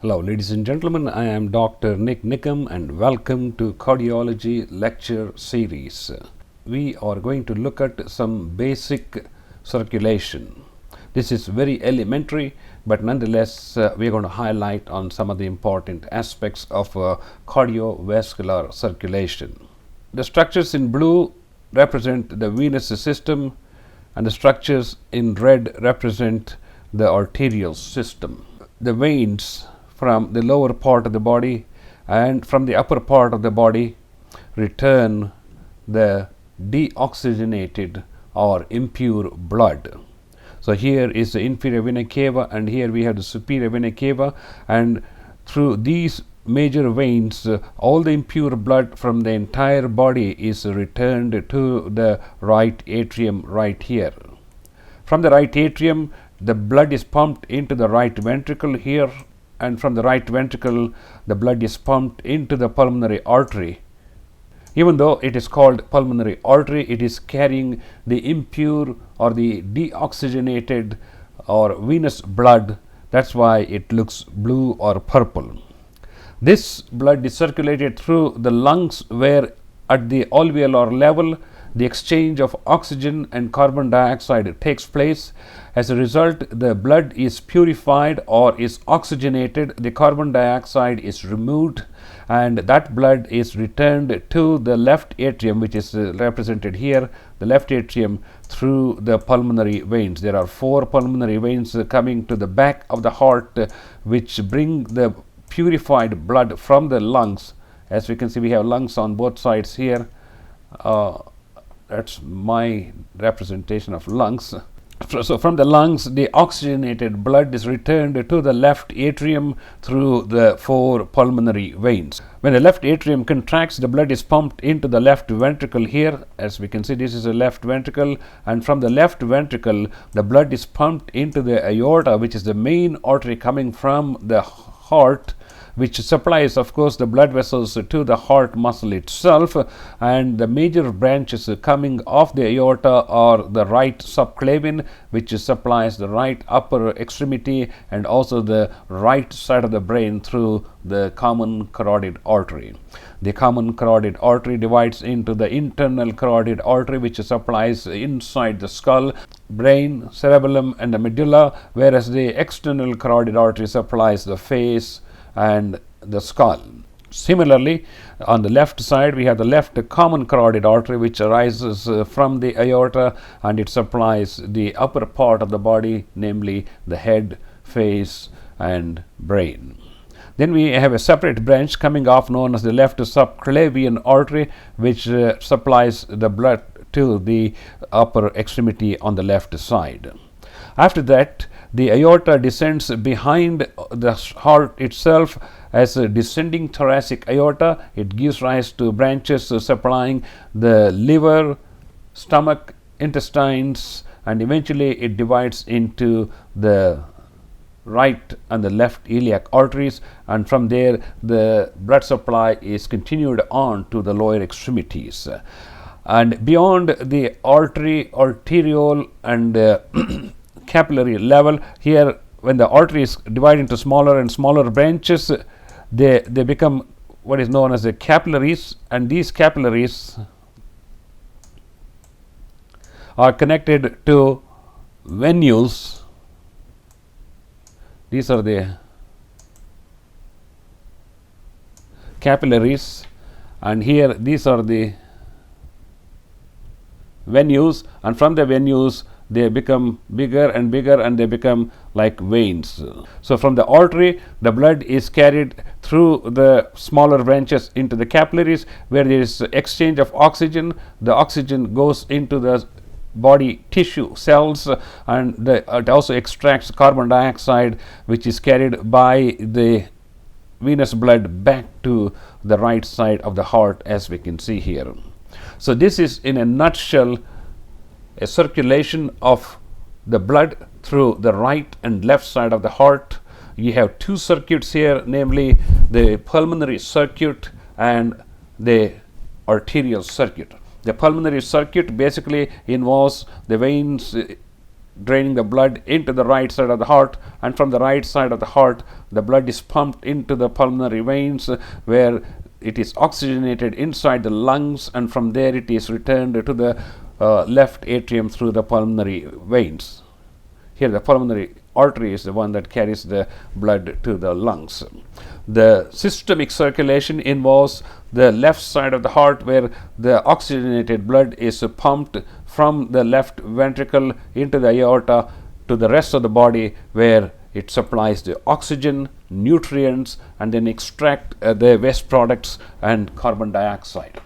Hello, ladies and gentlemen. I am Dr. NIK NIKAM and welcome to Cardiology lecture series. We are going to look at some basic circulation. This is very elementary, but nonetheless, we are going to highlight on some of the important aspects of cardiovascular circulation. The structures in blue represent the venous system, and the structures in red represent the arterial system. The veins from the lower part of the body and from the upper part of the body return the deoxygenated or impure blood. So here is the inferior vena cava, and here we have the superior vena cava, and through these major veins all the impure blood from the entire body is returned to the right atrium right here. From the right atrium, the blood is pumped into the right ventricle here, and from the right ventricle, the blood is pumped into the pulmonary artery. Even though it is called pulmonary artery, it is carrying the impure or the deoxygenated or venous blood. That's why it looks blue or purple. This blood is circulated through the lungs, where at the alveolar level, the exchange of oxygen and carbon dioxide takes place. As a result, the blood is purified or is oxygenated, the carbon dioxide is removed, and that blood is returned to the left atrium, which is represented here, the left atrium, through the pulmonary veins. There are 4 pulmonary veins coming to the back of the heart, which bring the purified blood from the lungs. As we can see, we have lungs on both sides here. That's my representation of lungs. So from the lungs, the oxygenated blood is returned to the left atrium through the 4 pulmonary veins. When the left atrium contracts, the blood is pumped into the left ventricle here. As we can see, this is the left ventricle, and from the left ventricle, the blood is pumped into the aorta, which is the main artery coming from the heart, which supplies, of course, the blood vessels to the heart muscle itself. And the major branches coming off the aorta are the right subclavian, which supplies the right upper extremity and also the right side of the brain through the common carotid artery. The common carotid artery divides into the internal carotid artery, which supplies inside the skull, brain, cerebellum, and the medulla, whereas the external carotid artery supplies the face and the skull. Similarly, on the left side, we have the left common carotid artery, which arises from the aorta, and it supplies the upper part of the body, namely the head, face, and brain. Then we have a separate branch coming off known as the left subclavian artery, which supplies the blood to the upper extremity on the left side. After that, the aorta descends behind the heart itself as a descending thoracic aorta. It gives rise to branches supplying the liver, stomach, intestines, and eventually it divides into the right and the left iliac arteries, and from there the blood supply is continued on to the lower extremities. And beyond the artery, arterial, and capillary level, here when the arteries divide into smaller and smaller branches, they become what is known as the capillaries, and these capillaries are connected to venules. These are the capillaries, and here these are the venules, and from the venules they become bigger and bigger, and they become like veins. So from the artery, the blood is carried through the smaller branches into the capillaries, where there is exchange of oxygen. The oxygen goes into the body tissue cells, and it also extracts carbon dioxide, which is carried by the venous blood back to the right side of the heart, as we can see here. So this is in a nutshell a circulation of the blood through the right and left side of the heart. You have 2 circuits here, namely the pulmonary circuit and the arterial circuit. The pulmonary circuit basically involves the veins draining the blood into the right side of the heart, and from the right side of the heart the blood is pumped into the pulmonary veins, where it is oxygenated inside the lungs, and from there it is returned to the left atrium through the pulmonary veins. Here the pulmonary artery is the one that carries the blood to the lungs. The systemic circulation involves the left side of the heart, where the oxygenated blood is pumped from the left ventricle into the aorta to the rest of the body, where it supplies the oxygen, nutrients, and then extract the waste products and carbon dioxide.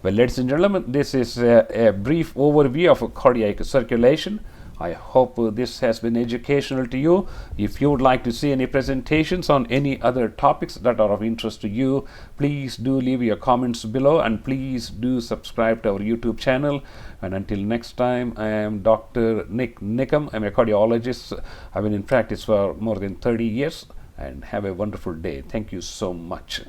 Well, ladies and gentlemen, this is a brief overview of cardiac circulation. I hope this has been educational to you. If you would like to see any presentations on any other topics that are of interest to you, please do leave your comments below, and please do subscribe to our YouTube channel. And until next time, I am Dr. NIK NIKAM. I'm a cardiologist. I've been in practice for more than 30 years, and have a wonderful day. Thank you so much.